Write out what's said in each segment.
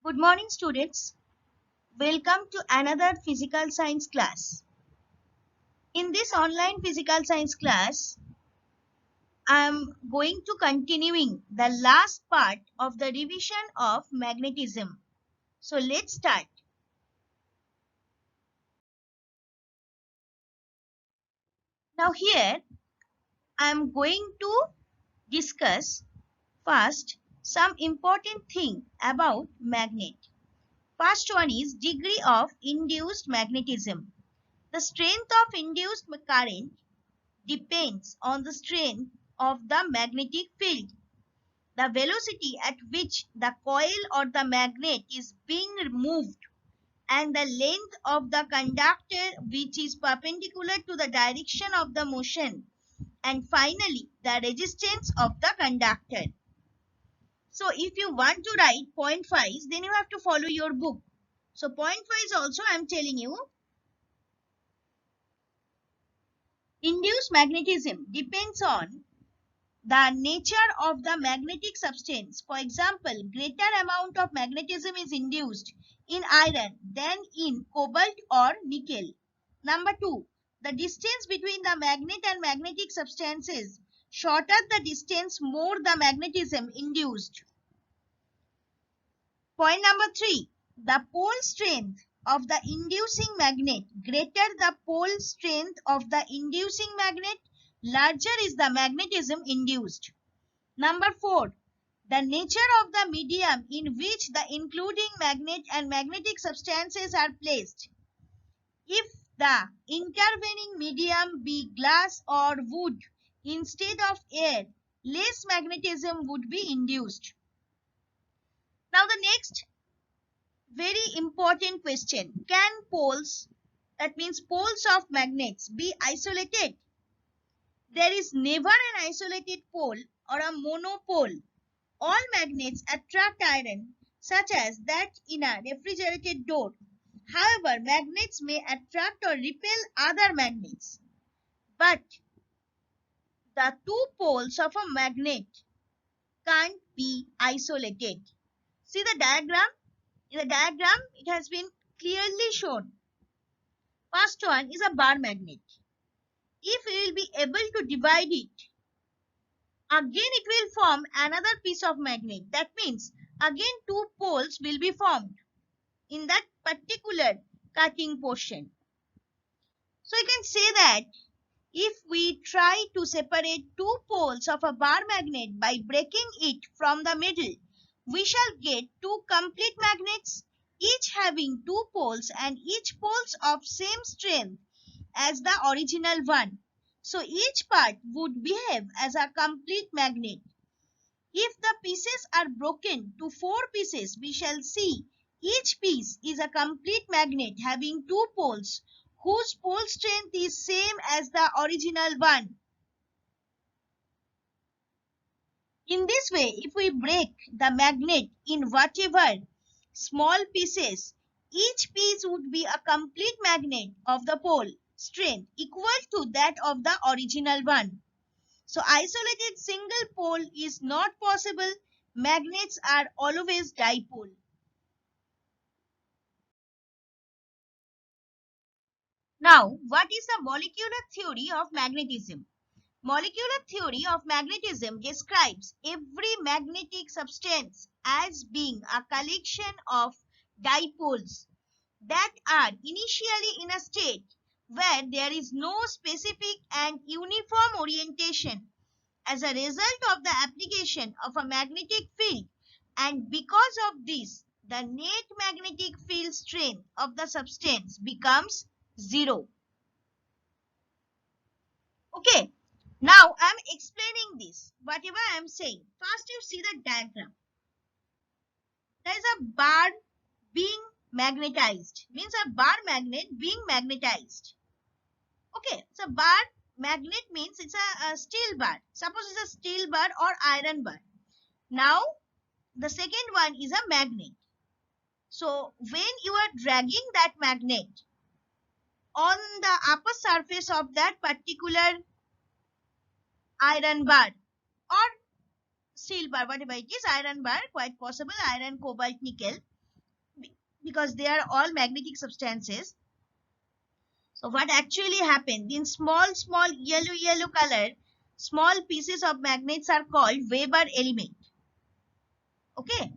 Good morning, students. Welcome to another physical science class. In this online physical science class, I am going to continuing the last part of the revision of magnetism. So let's start. Now here I am going to discuss first some important thing about magnet. First one is degree of induced magnetism. The strength of induced current depends on the strength of the magnetic field. The velocity at which the coil or the magnet is being moved and the length of the conductor which is perpendicular to the direction of the motion, and finally the resistance of the conductor. So if you want to write point 5, then you have to follow your book. So point 5 is also I am telling you, induced magnetism depends on the nature of the magnetic substance. For example, greater amount of magnetism is induced in iron than in cobalt or nickel. Number 2, the distance between the magnet and magnetic substances. Shorter the distance, more the magnetism induced. Point number 3, the pole strength of the inducing magnet. Greater the pole strength of the inducing magnet, larger is the magnetism induced. Number 4, the nature of the medium in which the including magnet and magnetic substances are placed. If the intervening medium be glass or wood instead of air, less magnetism would be induced. Now the next very important question. Can poles, that means poles of magnets, be isolated? There is never an isolated pole or a monopole. All magnets attract iron, such as that in a refrigerated door. However, magnets may attract or repel other magnets. But the two poles of a magnet can't be isolated. See the diagram? In the diagram, it has been clearly shown. First one is a bar magnet. If we will be able to divide it, again it will form another piece of magnet. That means again two poles will be formed in that particular cutting portion. So you can say that if we try to separate two poles of a bar magnet by breaking it from the middle, we shall get two complete magnets, each having two poles and each poles of same strength as the original one. So each part would behave as a complete magnet. If the pieces are broken to 4 pieces, we shall see each piece is a complete magnet having two poles whose pole strength is same as the original one. In this way, if we break the magnet in whatever small pieces, each piece would be a complete magnet of the pole strength equal to that of the original one. So isolated single pole is not possible. Magnets are always dipole. Now, what is the molecular theory of magnetism? Molecular theory of magnetism describes every magnetic substance as being a collection of dipoles that are initially in a state where there is no specific and uniform orientation as a result of the application of a magnetic field, and because of this the net magnetic field strength of the substance becomes zero. Okay, now I am explaining this whatever I am saying. First you see the diagram. There is a bar being magnetized, means a bar magnet being magnetized. Okay, so bar magnet means it's a steel bar. Suppose it's a steel bar or iron bar. Now the second one is a magnet. So when you are dragging that magnet on the upper surface of that particular iron bar or steel bar, whatever it is, iron bar, quite possible, iron, cobalt, nickel. because they are all magnetic substances. So what actually happened in small yellow color, small pieces of magnets are called Weber element. Okay.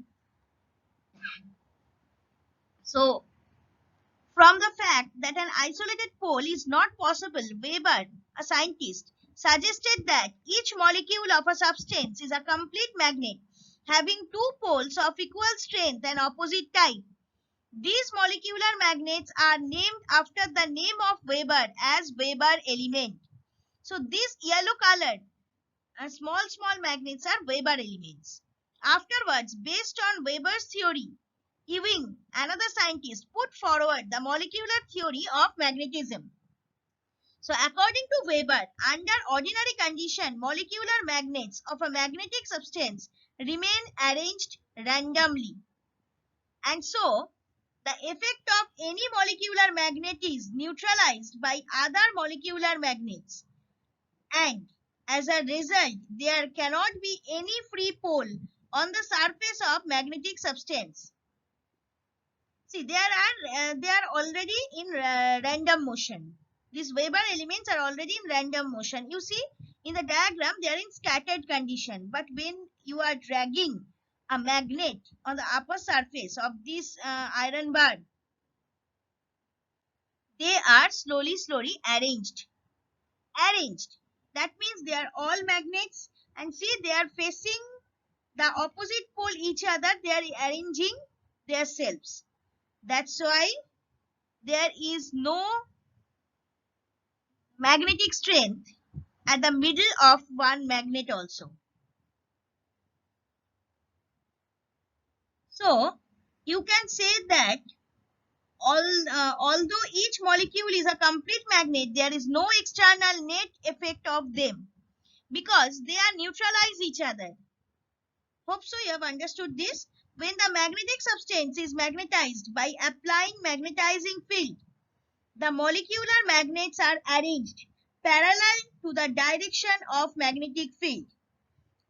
So from the fact that an isolated pole is not possible, Weber, a scientist, suggested that each molecule of a substance is a complete magnet having two poles of equal strength and opposite type. These molecular magnets are named after the name of Weber as Weber element. So these yellow colored small magnets are Weber elements. Afterwards, based on Weber's theory, Ewing, another scientist, put forward the molecular theory of magnetism. So according to Weber, under ordinary condition, molecular magnets of a magnetic substance remain arranged randomly. And so, the effect of any molecular magnet is neutralized by other molecular magnets. And as a result, there cannot be any free pole on the surface of magnetic substance. See, they are already in random motion. These Weber elements are already in random motion. You see, in the diagram, they are in scattered condition. But when you are dragging a magnet on the upper surface of this iron bar, they are slowly arranged. That means they are all magnets, and see, they are facing the opposite pole each other. They are arranging themselves. That's why there is no magnetic strength at the middle of one magnet also. So you can say that although each molecule is a complete magnet, there is no external net effect of them because they are neutralize each other. Hope so you have understood this. When the magnetic substance is magnetized by applying magnetizing field, the molecular magnets are arranged parallel to the direction of magnetic field.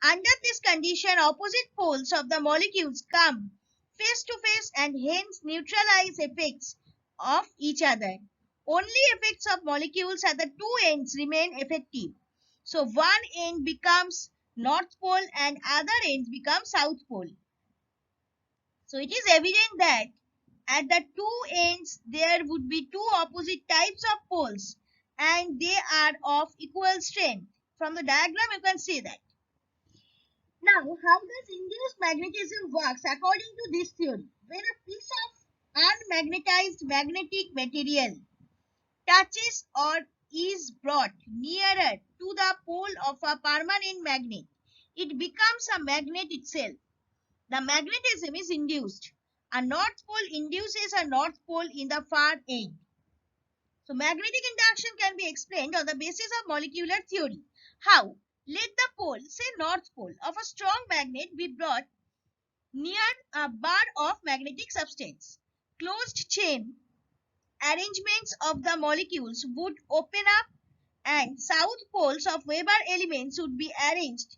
Under this condition, opposite poles of the molecules come face to face and hence neutralize effects of each other. Only effects of molecules at the two ends remain effective. So one end becomes north pole and other ends become south pole. So it is evident that at the two ends there would be two opposite types of poles and they are of equal strength. From the diagram you can see that. Now, how does induced magnetism works according to this theory? When a piece of unmagnetized magnetic material touches or is brought nearer to the pole of a permanent magnet, it becomes a magnet itself. The magnetism is induced. A north pole induces a north pole in the far end. So magnetic induction can be explained on the basis of molecular theory. How? Let the pole, say north pole, of a strong magnet be brought near a bar of magnetic substance. Closed chain arrangements of the molecules would open up and south poles of Weber elements would be arranged,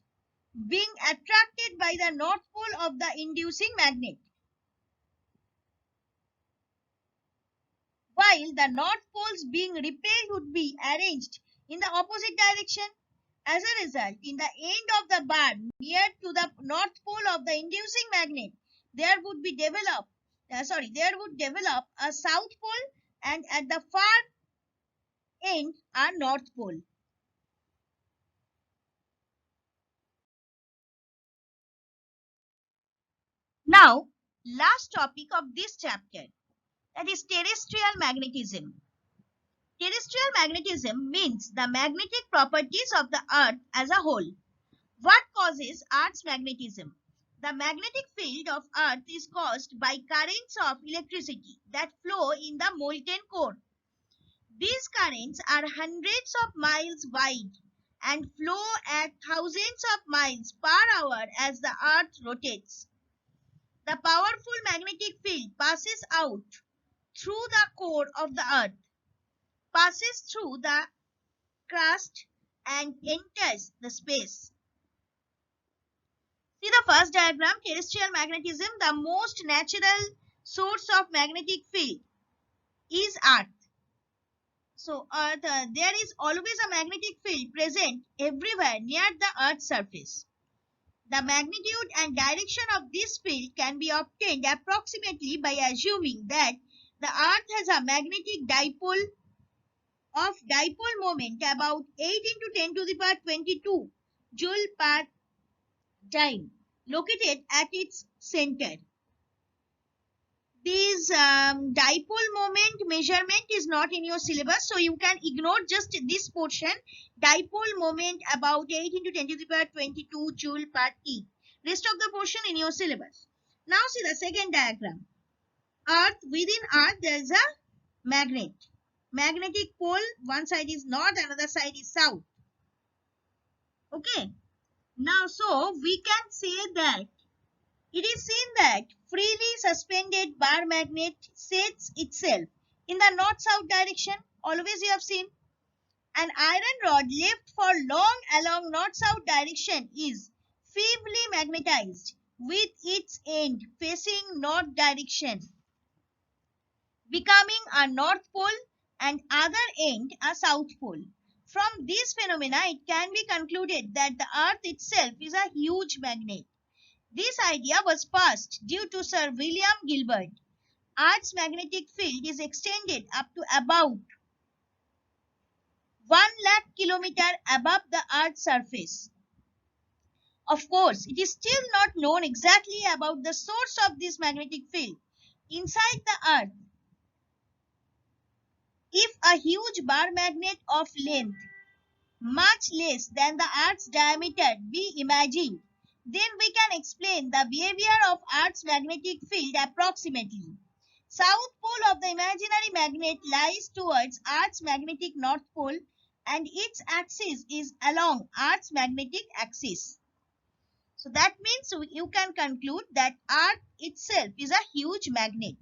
being attracted by the north pole of the inducing magnet, while the north poles being repelled would be arranged in the opposite direction. As a result, in the end of the bar near to the north pole of the inducing magnet, there would develop a south pole and at the far end a north pole. Now, last topic of this chapter, that is terrestrial magnetism. Terrestrial magnetism means the magnetic properties of the earth as a whole. What causes Earth's magnetism? The magnetic field of Earth is caused by currents of electricity that flow in the molten core. These currents are hundreds of miles wide and flow at thousands of miles per hour as the Earth rotates. The powerful magnetic field passes out through the core of the Earth, passes through the crust and enters the space. See the first diagram, terrestrial magnetism, the most natural source of magnetic field is Earth. So there is always a magnetic field present everywhere near the Earth's surface. The magnitude and direction of this field can be obtained approximately by assuming that the Earth has a magnetic dipole moment about 8 into 10 to the power 22 joule per time located at its center. This dipole moment measurement is not in your syllabus, so you can ignore just this portion. Dipole moment about 8 into 10 to the power 22 joule per T. Rest of the portion in your syllabus. Now see the second diagram. Earth, within Earth there is a magnet. Magnetic pole, one side is north, another side is south. Okay. Now so we can say that it is seen that freely suspended bar magnet sets itself in the north-south direction. Always you have seen. An iron rod left for long along north-south direction is feebly magnetized with its end facing north direction, becoming a north pole and other end a south pole. From this phenomena, it can be concluded that the earth itself is a huge magnet. This idea was passed due to Sir William Gilbert. Earth's magnetic field is extended up to about 1 lakh kilometers above the Earth's surface. Of course, it is still not known exactly about the source of this magnetic field inside the Earth. If a huge bar magnet of length much less than the Earth's diameter be imagined, then we can explain the behavior of Earth's magnetic field approximately. South pole of the imaginary magnet lies towards Earth's magnetic north pole and its axis is along Earth's magnetic axis. So that means you can conclude that Earth itself is a huge magnet.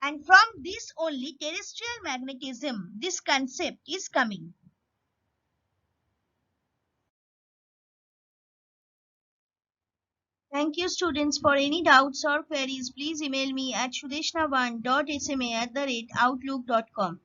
And from this only terrestrial magnetism, this concept is coming. Thank you students. For any doubts or queries, please email me at sudeshnavan.sma@outlook.com.